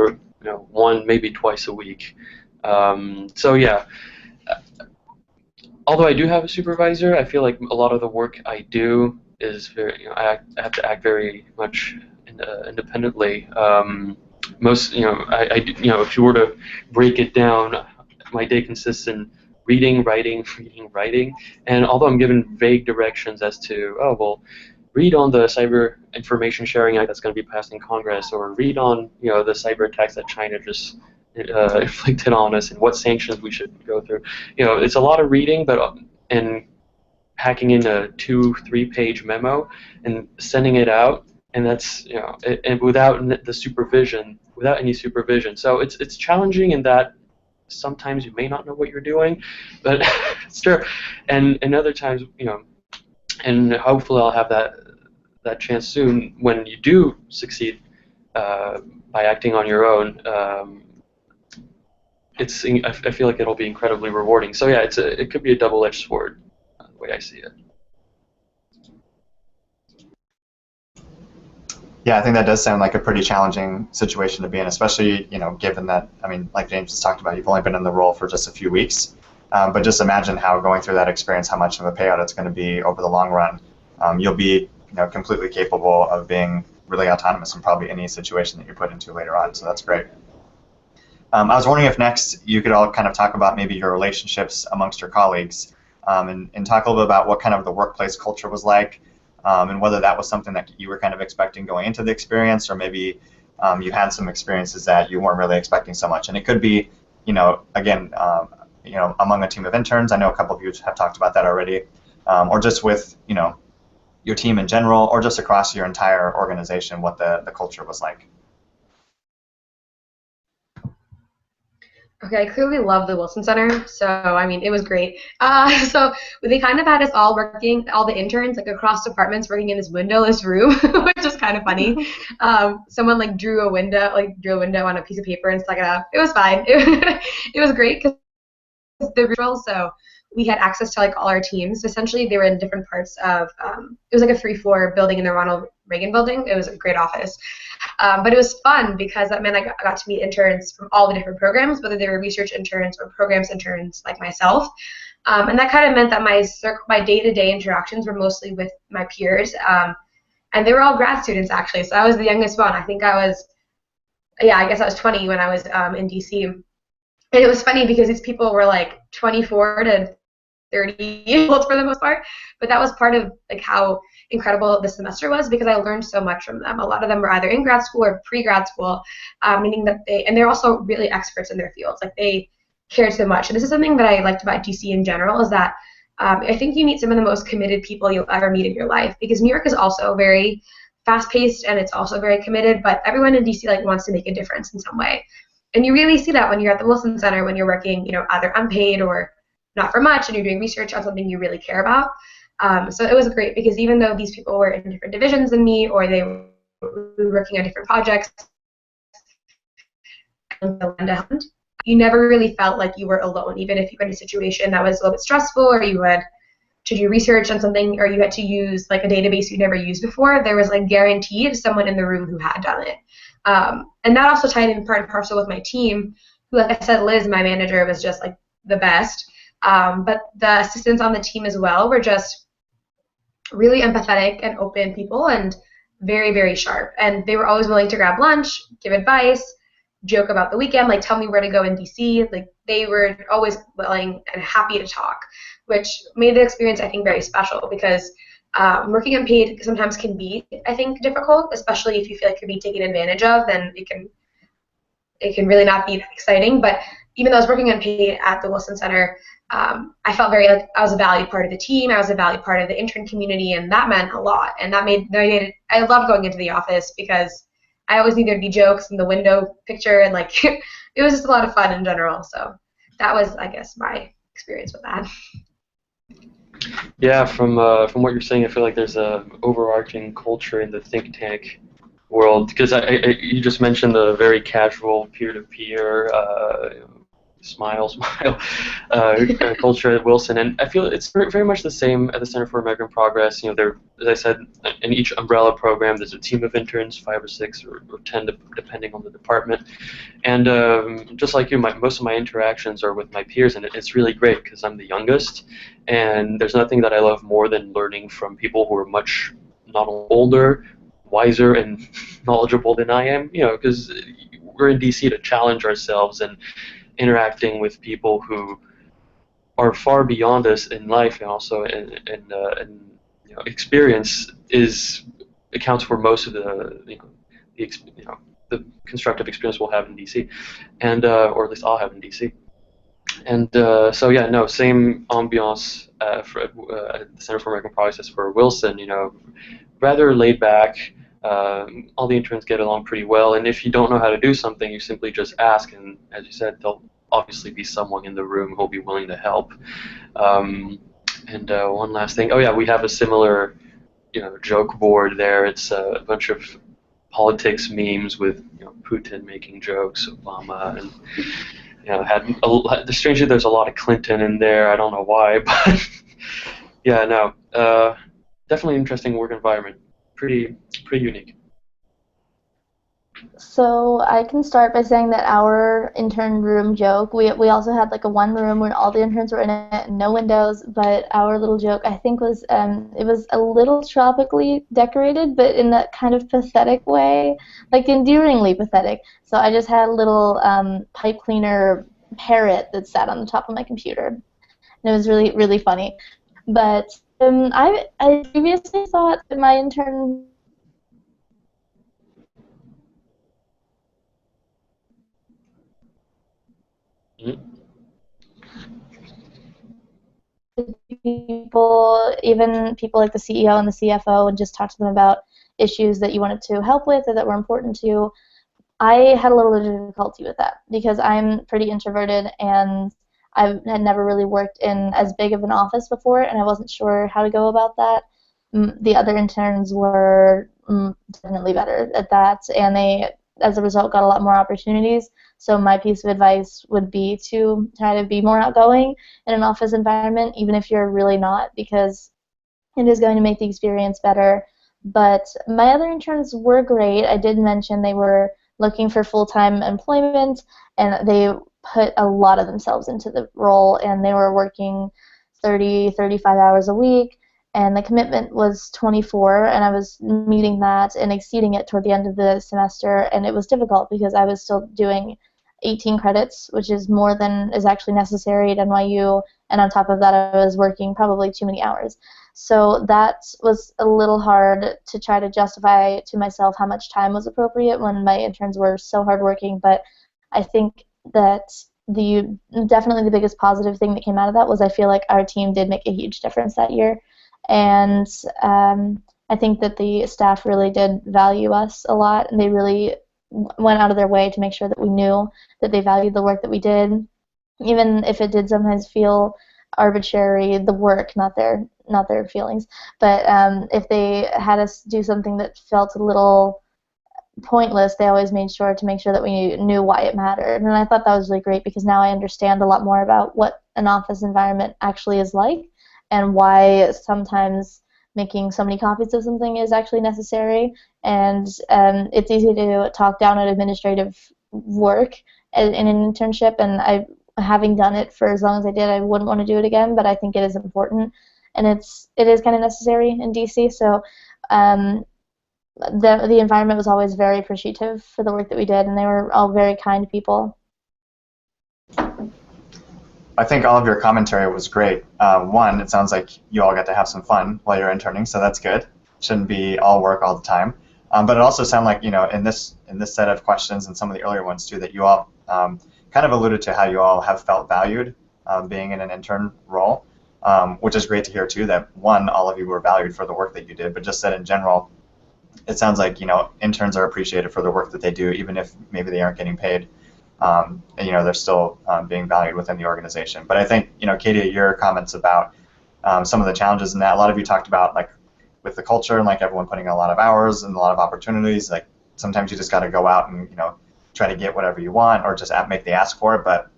one maybe twice a week. So yeah, although I do have a supervisor, I feel like a lot of the work I do is very, I have to act very much independently. Most, if you were to break it down, my day consists in reading, writing, reading, writing, and although I'm given vague directions as to, oh, well, read on the Cyber Information Sharing Act that's going to be passed in Congress, or read on, the cyber attacks that China just inflicted on us and what sanctions we should go through. It's a lot of reading, but and packing in a 2-3 page memo and sending it out, and that's and without any supervision. So it's challenging in that sometimes you may not know what you're doing, but it's true. And other times, and hopefully I'll have that chance soon when you do succeed by acting on your own. I feel like it'll be incredibly rewarding. So yeah, it could be a double-edged sword, the way I see it. Yeah, I think that does sound like a pretty challenging situation to be in, especially given that, I mean, like James just talked about, you've only been in the role for just a few weeks. But just imagine how going through that experience, how much of a payout it's going to be over the long run. You'll be completely capable of being really autonomous in probably any situation that you're put into later on. So that's great. I was wondering if next you could all kind of talk about maybe your relationships amongst your colleagues, and talk a little bit about what kind of the workplace culture was like, and whether that was something that you were kind of expecting going into the experience, or maybe you had some experiences that you weren't really expecting so much. And it could be, again, among a team of interns. I know a couple of you have talked about that already, or just with, your team in general, or just across your entire organization, what the culture was like. Okay, I clearly love the Wilson Center, so I mean, it was great. So they kind of had us all working, all the interns, like across departments, working in this windowless room, which is kind of funny. Someone like drew a window on a piece of paper and stuck it up. It was fine. It was great because the ritual, so we had access to like all our teams. Essentially, they were in different parts of. It was like a 3-floor building in the Ronald Reagan building. It was a great office. But it was fun because that meant I got to meet interns from all the different programs, whether they were research interns or programs interns like myself. And that kind of meant that my day-to-day interactions were mostly with my peers. And they were all grad students, actually. So I was the youngest one. I think I guess I was 20 when I was in DC. And it was funny because these people were like 24 to 30 years old for the most part. But that was part of like how incredible this semester was, because I learned so much from them. A lot of them were either in grad school or pre-grad school, meaning that they're also really experts in their fields. Like they cared so much. And this is something that I liked about DC in general, is that I think you meet some of the most committed people you'll ever meet in your life, because New York is also very fast-paced and it's also very committed, but everyone in DC like wants to make a difference in some way. And you really see that when you're at the Wilson Center, when you're working, either unpaid or not for much, and you're doing research on something you really care about. So it was great because even though these people were in different divisions than me, or they were working on different projects, you never really felt like you were alone, even if you were in a situation that was a little bit stressful, or you had to do research on something, or you had to use like a database you never used before. There was like guaranteed someone in the room who had done it. And that also tied in part and parcel with my team, who, like I said, Liz, my manager, was just like the best. But the assistants on the team as well were just really empathetic and open people, and very, very sharp. And they were always willing to grab lunch, give advice, joke about the weekend, like tell me where to go in DC. Like they were always willing and happy to talk, which made the experience, I think, very special, because working unpaid sometimes can be, I think, difficult, especially if you feel like you're being taken advantage of. Then it can really not be that exciting. But even though I was working unpaid at the Wilson Center, I felt very like I was a valued part of the team. I was a valued part of the intern community, and that meant a lot. And that made it. I loved going into the office because I always knew there'd be jokes in the window picture, and like it was just a lot of fun in general. So that was, I guess, my experience with that. Yeah, from what you're saying, I feel like there's a overarching culture in the think tank world, because you just mentioned the very casual peer-to-peer smile culture at Wilson, and I feel it's very much the same at the Center for American Progress. You know, there, as I said, in each umbrella program, there's a team of interns, 5 or 6 or 10, depending on the department. And just like you, most of my interactions are with my peers, and it's really great because I'm the youngest, and there's nothing that I love more than learning from people who are much not only older, wiser, and knowledgeable than I am. You know, because we're in DC to challenge ourselves, and interacting with people who are far beyond us in life and also in you know, experience accounts for most of the constructive experience we'll have in DC, and or at least I'll have in DC. And so yeah, no, same ambiance at the Center for American Progress as for Wilson. You know, rather laid back. All the interns get along pretty well, and if you don't know how to do something, you simply just ask, and as you said, there'll obviously be someone in the room who'll be willing to help. And one last thing, oh yeah, we have a similar, you know, joke board there. It's a bunch of politics memes with, you know, Putin making jokes, Obama, and you know, strangely there's a lot of Clinton in there. I don't know why, but yeah, no, definitely an interesting work environment. Pretty unique. So I can start by saying that our intern room joke, we also had like a one room where all the interns were in it, no windows, but our little joke I think was it was a little tropically decorated, but in that kind of pathetic way, like endearingly pathetic. So I just had a little pipe cleaner parrot that sat on the top of my computer, and it was really funny. But I previously thought that my intern people, even people like the CEO and the CFO, and just talk to them about issues that you wanted to help with or that were important to you. I had a little difficulty with that because I'm pretty introverted and I had never really worked in as big of an office before, and I wasn't sure how to go about that. The other interns were definitely better at that, and they, as a result, got a lot more opportunities. So my piece of advice would be to try to be more outgoing in an office environment, even if you're really not, because it is going to make the experience better. But my other interns were great. I did mention they were looking for full-time employment, and they put a lot of themselves into the role, and they were working 30, 35 hours a week, and the commitment was 24, and I was meeting that and exceeding it toward the end of the semester, and it was difficult because I was still doing 18 credits, which is more than is actually necessary at NYU, and on top of that I was working probably too many hours. So that was a little hard to try to justify to myself how much time was appropriate when my interns were so hardworking, but I think that definitely the biggest positive thing that came out of that was I feel like our team did make a huge difference that year, and I think that the staff really did value us a lot, and they really went out of their way to make sure that we knew that they valued the work that we did, even if it did sometimes feel arbitrary, the work, not their feelings. But if they had us do something that felt a little pointless, they always made sure to make sure that we knew why it mattered. And I thought that was really great because now I understand a lot more about what an office environment actually is like and why sometimes making so many copies of something is actually necessary. And it's easy to talk down at administrative work in an internship, and having done it for as long as I did, I wouldn't want to do it again, but I think it is important, and it is kind of necessary in DC. So the environment was always very appreciative for the work that we did, and they were all very kind people. I think all of your commentary was great. One, it sounds like you all got to have some fun while you're interning, so that's good. Shouldn't be all work all the time. But it also sounded like, you know, in this set of questions and some of the earlier ones too, that you all kind of alluded to how you all have felt valued being in an intern role, which is great to hear too, that one, all of you were valued for the work that you did, but just that in general, it sounds like, you know, interns are appreciated for the work that they do, even if maybe they aren't getting paid and, they're still being valued within the organization. But I think, Katie, your comments about some of the challenges in that, a lot of you talked about, like, with the culture and, like, everyone putting in a lot of hours and a lot of opportunities, like, sometimes you just got to go out and, try to get whatever you want or just make the ask for it. But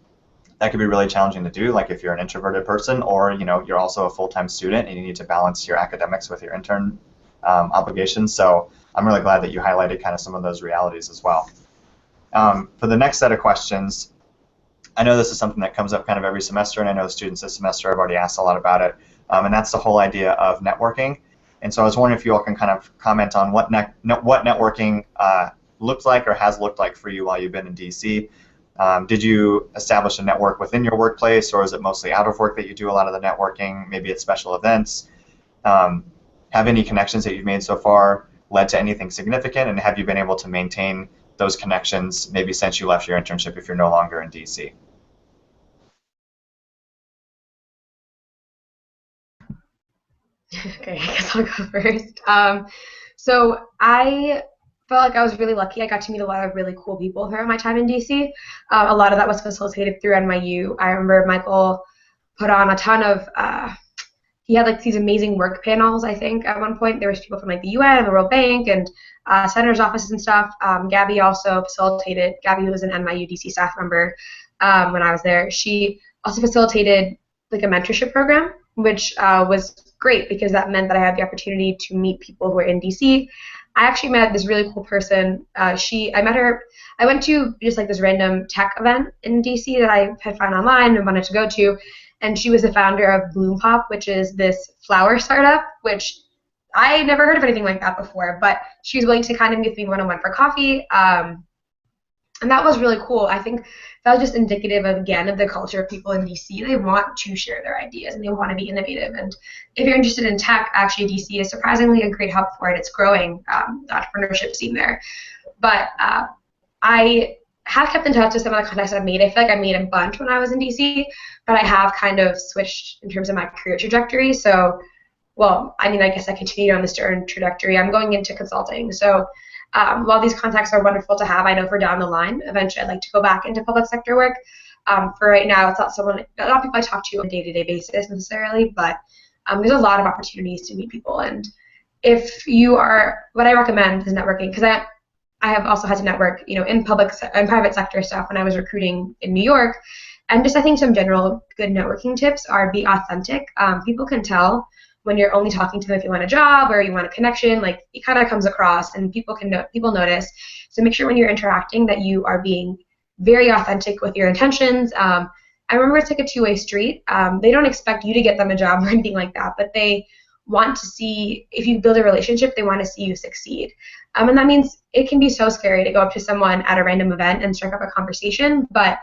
that could be really challenging to do, like if you're an introverted person, or you're also a full-time student and you need to balance your academics with your intern obligations. So I'm really glad that you highlighted kind of some of those realities as well. For the next set of questions, I know this is something that comes up kind of every semester, and I know the students this semester have already asked a lot about it, and that's the whole idea of networking. And so I was wondering if you all can kind of comment on what networking looked like or has looked like for you while you've been in DC. Did you establish a network within your workplace, or is it mostly out of work that you do a lot of the networking, maybe at special events? Have any connections that you've made so far led to anything significant, and have you been able to maintain those connections maybe since you left your internship if you're no longer in DC? Okay, I guess I'll go first. So I felt like I was really lucky. I got to meet a lot of really cool people throughout my time in DC. A lot of that was facilitated through NYU. I remember Michael put on a ton of, he had like these amazing work panels, I think, at one point. There was people from like the UN and the World Bank and senator's offices and stuff. Gabby also facilitated, Gabby was an NYU DC staff member when I was there. She also facilitated like a mentorship program, which was great because that meant that I had the opportunity to meet people who were in DC. I actually met this really cool person. I met her, I went to just like this random tech event in DC that I had found online and wanted to go to, and she was the founder of Bloom Pop, which is this flower startup, which I never heard of anything like that before, but she was willing to kind of meet with me one-on-one for coffee, and that was really cool. I think that was just indicative of, again, of the culture of people in DC. They want to share their ideas and they want to be innovative. And if you're interested in tech, actually DC is surprisingly a great hub for it. It's growing, the entrepreneurship scene there. But I have kept in touch with some of the contacts I've made. I feel like I made a bunch when I was in DC, but I have kind of switched in terms of my career trajectory. So, well, I mean, I guess I continued on this trajectory. I'm going into consulting. So while these contacts are wonderful to have, I know for down the line, eventually I'd like to go back into public sector work. For right now, it's not a lot of people I talk to on a day-to-day basis necessarily, but there's a lot of opportunities to meet people. And if you are, what I recommend is networking, because I have also had to network, in private sector stuff when I was recruiting in New York. And just I think some general good networking tips are be authentic. People can tell when you're only talking to them if you want a job or you want a connection, like it kind of comes across and people notice. So make sure when you're interacting that you are being very authentic with your intentions. I remember it's like a two-way street. They don't expect you to get them a job or anything like that, but they want to see, if you build a relationship, they want to see you succeed. And that means it can be so scary to go up to someone at a random event and strike up a conversation, but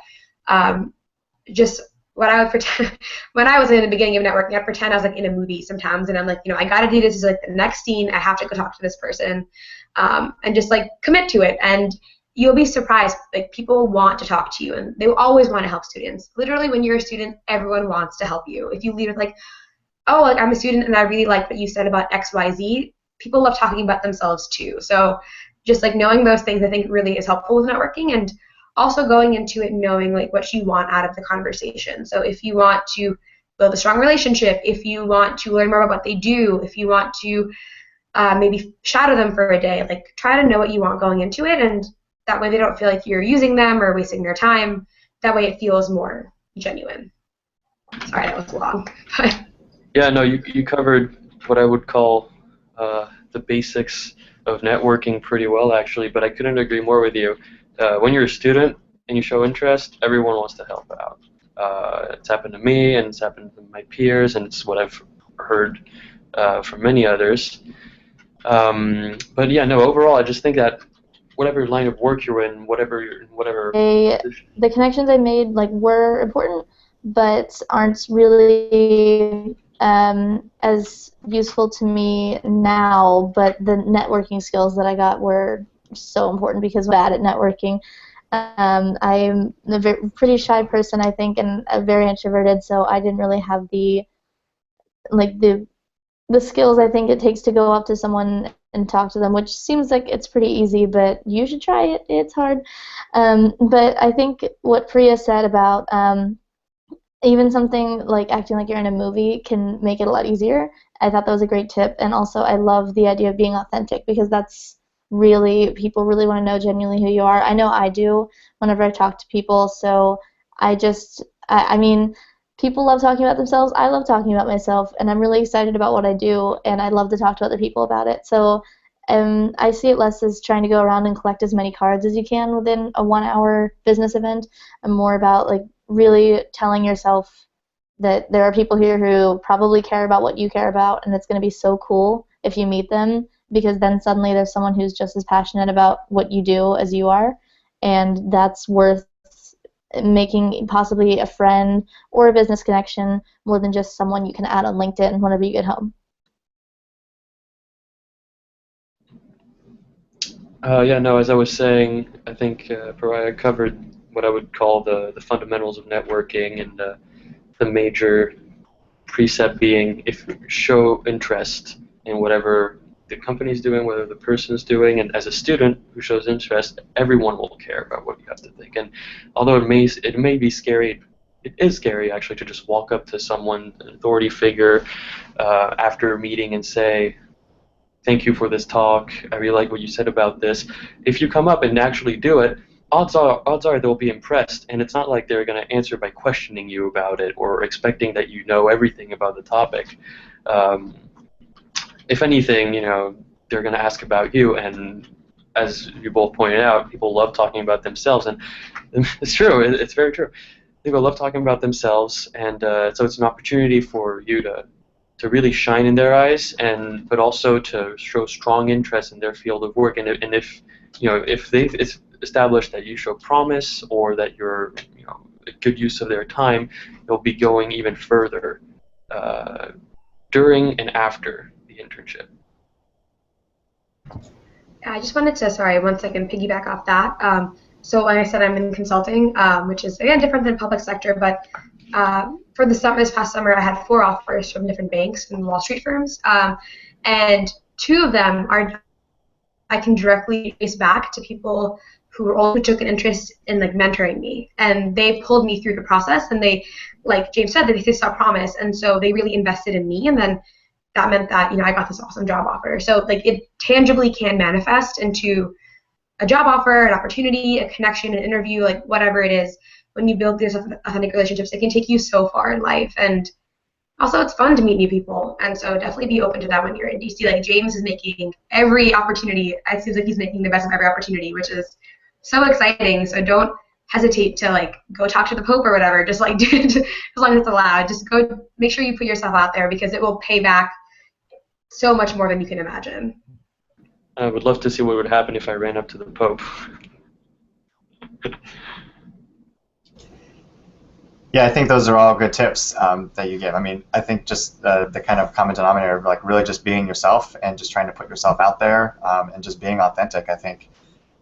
just what I would pretend when I was in the beginning of networking, I'd pretend I was like in a movie sometimes, and I'm like, I gotta do this. This is like the next scene. I have to go talk to this person, and just like commit to it. And you'll be surprised. Like people want to talk to you, and they always want to help students. Literally, when you're a student, everyone wants to help you. If you leave with like, oh, like I'm a student and I really like what you said about X, Y, Z. People love talking about themselves too. So just like knowing those things, I think really is helpful with networking, and also going into it knowing like what you want out of the conversation. So if you want to build a strong relationship, if you want to learn more about what they do, if you want to maybe shadow them for a day, like try to know what you want going into it, and that way they don't feel like you're using them or wasting their time. That way it feels more genuine. Sorry, that was long. Yeah, no, you covered what I would call the basics of networking pretty well, actually, but I couldn't agree more with you. When you're a student and you show interest, everyone wants to help out. It's happened to me, and it's happened to my peers, and it's what I've heard from many others. But yeah, no, overall, I just think that whatever line of work you're in, whatever the connections I made were important, but aren't really as useful to me now. But the networking skills that I got were so important because I'm bad at networking. I'm a pretty shy person, I think, and very introverted, so I didn't really have the the skills I think it takes to go up to someone and talk to them, which seems like it's pretty easy, but you should try it. It's hard. But I think what Priya said about even something like acting like you're in a movie can make it a lot easier. I thought that was a great tip. And also I love the idea of being authentic, because that's really, people really want to know genuinely who you are. I know I do whenever I talk to people. So I mean, people love talking about themselves. I love talking about myself, and I'm really excited about what I do, and I love to talk to other people about it. So I see it less as trying to go around and collect as many cards as you can within a 1-hour business event, and more about like really telling yourself that there are people here who probably care about what you care about, and it's going to be so cool if you meet them, because then suddenly there's someone who's just as passionate about what you do as you are, and that's worth making possibly a friend or a business connection more than just someone you can add on LinkedIn whenever you get home. Yeah, no, as I was saying, I think Pariah covered what I would call the fundamentals of networking, and the major precept being, if you show interest in whatever the company's doing, whether the person's doing, and as a student who shows interest, everyone will care about what you have to think. And although it may be scary, it is scary actually to just walk up to someone, an authority figure, after a meeting and say, thank you for this talk, I really like what you said about this. If you come up and actually do it, odds are they'll be impressed, and it's not like they're going to answer by questioning you about it or expecting that you know everything about the topic. If anything, they're going to ask about you, and as you both pointed out, people love talking about themselves, and it's true, it's very true. People love talking about themselves, and so it's an opportunity for you to really shine in their eyes, but also to show strong interest in their field of work. And if they've established that you show promise, or that you're a good use of their time, they'll be going even further during and after the internship. I just wanted to, sorry, 1 second, piggyback off that. So like I said, I'm in consulting, which is, again, different than public sector, but for this past summer, I had 4 offers from different banks and Wall Street firms, and 2 of them I can directly trace back to people who took an interest in like mentoring me, and they pulled me through the process, and they, like James said, they saw promise, and so they really invested in me, and then that meant that I got this awesome job offer. So like it tangibly can manifest into a job offer, an opportunity, a connection, an interview, like whatever it is. When you build these authentic relationships, it can take you so far in life. And also it's fun to meet new people, and so definitely be open to that when you're in DC. Like James is making every opportunity, it seems like he's making the best of every opportunity, which is so exciting. So don't hesitate to like go talk to the Pope or whatever, just like do it as long as it's allowed. Just go, make sure you put yourself out there, because it will pay back so much more than you can imagine. I would love to see what would happen if I ran up to the Pope. Yeah, I think those are all good tips that you give. I mean, I think just the kind of common denominator of like really just being yourself and just trying to put yourself out there and just being authentic, I think,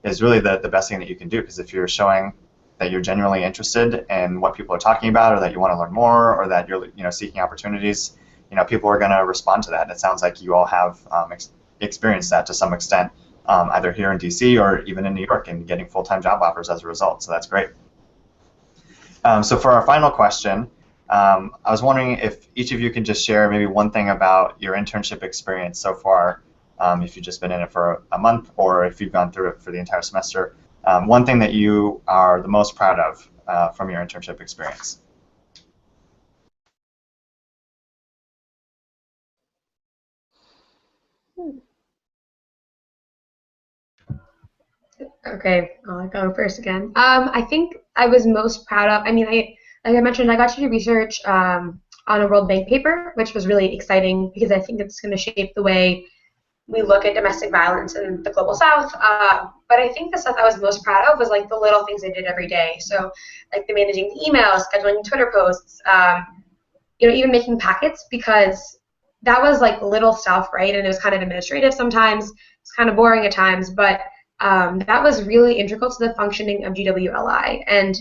is really the best thing that you can do. Because if you're showing that you're genuinely interested in what people are talking about, or that you want to learn more, or that you're seeking opportunities, people are going to respond to that. And it sounds like you all have experienced that to some extent, either here in DC or even in New York, and getting full-time job offers as a result. So that's great. So for our final question, I was wondering if each of you can just share maybe one thing about your internship experience so far, if you've just been in it for a month, or if you've gone through it for the entire semester. One thing that you are the most proud of from your internship experience. Okay, I'll go first again. I think I was most proud of, like I mentioned, I got to do research on a World Bank paper, which was really exciting, because I think it's going to shape the way we look at domestic violence in the global south. But I think the stuff I was most proud of was like the little things I did every day. So like the managing the emails, scheduling Twitter posts, even making packets, because that was like little stuff, right? And it was kind of administrative sometimes, it's kind of boring at times, but that was really integral to the functioning of GWLI. And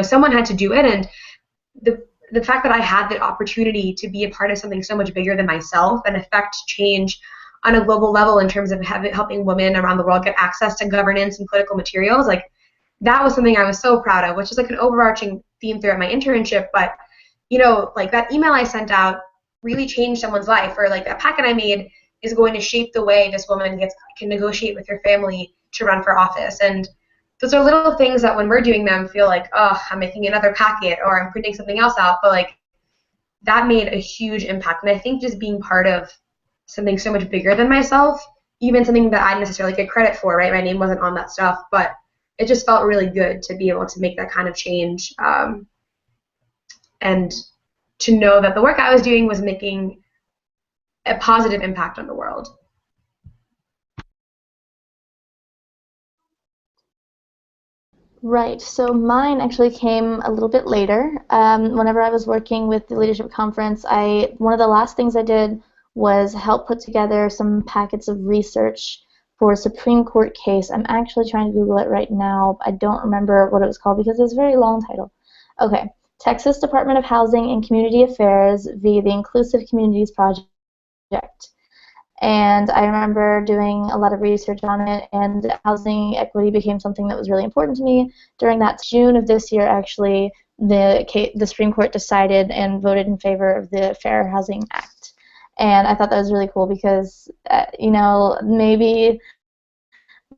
someone had to do it, and the fact that I had the opportunity to be a part of something so much bigger than myself and affect change on a global level in terms of helping women around the world get access to governance and political materials, like that was something I was so proud of, which is like an overarching theme throughout my internship. But, you know, like that email I sent out really changed someone's life, or like that packet I made is going to shape the way this woman can negotiate with her family to run for office. And those are little things that when we're doing them feel like, oh, I'm making another packet or I'm printing something else out. But like that made a huge impact. And I think just being part of something so much bigger than myself, even something that I didn't necessarily get credit for, right? My name wasn't on that stuff, but it just felt really good to be able to make that kind of change, and to know that the work I was doing was making a positive impact on the world. Right, so mine actually came a little bit later. Whenever I was working with the Leadership Conference, one of the last things I did was help put together some packets of research for a Supreme Court case. I'm actually trying to Google it right now. I don't remember what it was called because it was a very long title. Okay, Texas Department of Housing and Community Affairs via the Inclusive Communities Project. And I remember doing a lot of research on it, and housing equity became something that was really important to me. During that June of this year, actually, the Supreme Court decided and voted in favor of the Fair Housing Act. And I thought that was really cool because, you know, maybe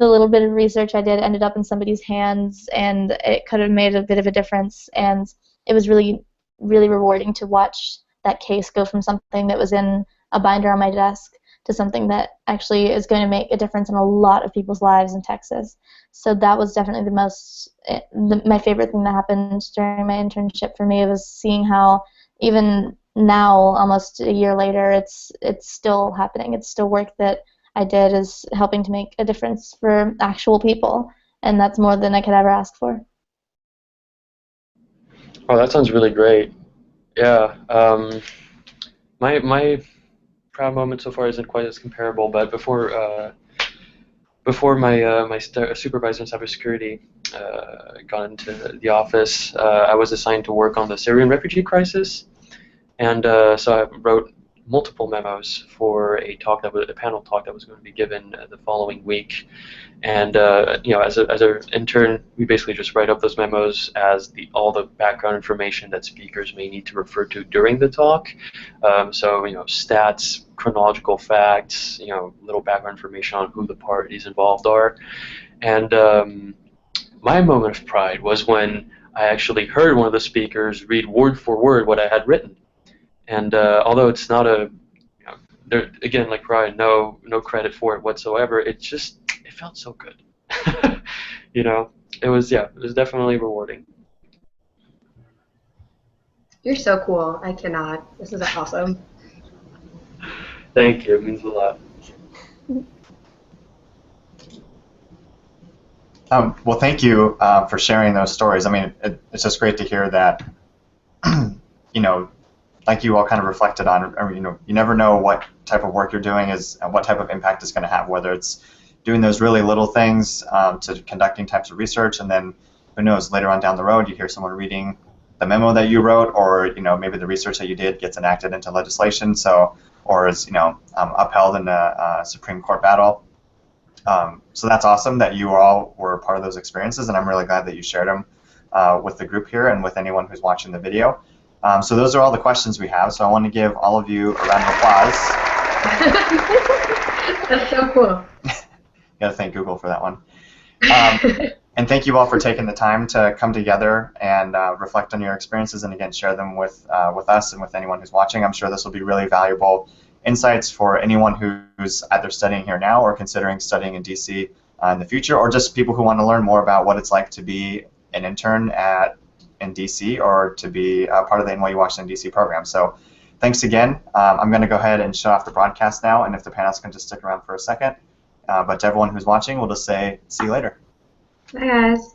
the little bit of research I did ended up in somebody's hands, and it could have made a bit of a difference. And it was really, really rewarding to watch that case go from something that was in a binder on my desk to something that actually is going to make a difference in a lot of people's lives in Texas. So that was definitely my favorite thing that happened during my internship for me, was seeing how even now, almost a year later, it's still happening. It's still work that I did is helping to make a difference for actual people, and that's more than I could ever ask for. Oh, that sounds really great. Yeah. My proud moment so far isn't quite as comparable, but before my supervisor in cybersecurity got into the office, I was assigned to work on the Syrian refugee crisis, and so I wrote multiple memos for a panel talk that was going to be given the following week. And you know, as an intern, we basically just write up those memos as all the background information that speakers may need to refer to during the talk. So, you know, stats, chronological facts, you know, little background information on who the parties involved are. And my moment of pride was when I actually heard one of the speakers read word for word what I had written. And although it's not again, like Ryan, no credit for it whatsoever, it felt so good. You know, it was definitely rewarding. You're so cool. I cannot. This is awesome. Thank you. It means a lot. Well, thank you for sharing those stories. I mean, it's just great to hear that, you know, like you all kind of reflected on, you know, you never know what type of work you're doing what type of impact it's going to have, whether it's doing those really little things to conducting types of research, and then who knows, later on down the road you hear someone reading the memo that you wrote, or, you know, maybe the research that you did gets enacted into legislation, or is, you know, upheld in a Supreme Court battle. So that's awesome that you all were part of those experiences, and I'm really glad that you shared them with the group here and with anyone who's watching the video. So those are all the questions we have, so I want to give all of you a round of applause. That's so cool. Got to thank Google for that one. And thank you all for taking the time to come together and reflect on your experiences, and again, share them with us and with anyone who's watching. I'm sure this will be really valuable insights for anyone who's either studying here now or considering studying in DC in the future, or just people who want to learn more about what it's like to be an intern in DC or to be part of the NYU Washington DC program. So thanks again. I'm going to go ahead and shut off the broadcast now, and if the panelists can just stick around for a second. But to everyone who's watching, we'll just say see you later. Bye, guys.